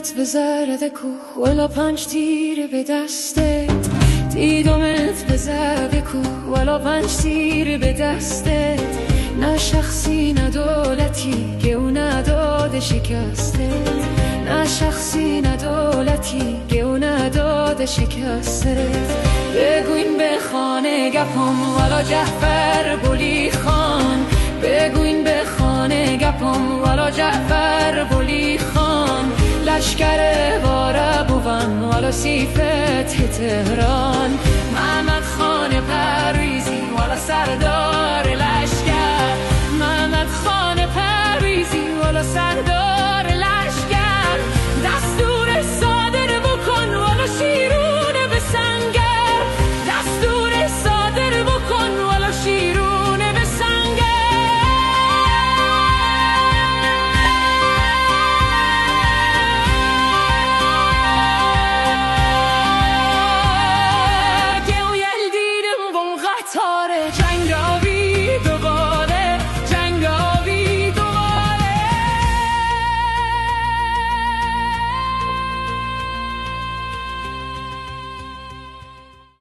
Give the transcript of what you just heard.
دیدمت به زرد کوه ولا 5 تیر به دستت، دیدمت به زرد کوه ولا 5 تیر به دستت، نه شخصی نه دولتی که او نداده شکسته، نه شخصی نه دولتی که او نداده شکسته. بگوین به خانه گپم والا جعفر بولی خان، بگوین به خانه گپم والا جعفر بولی خان، لشکر واره بوون والا سی فتح تهران.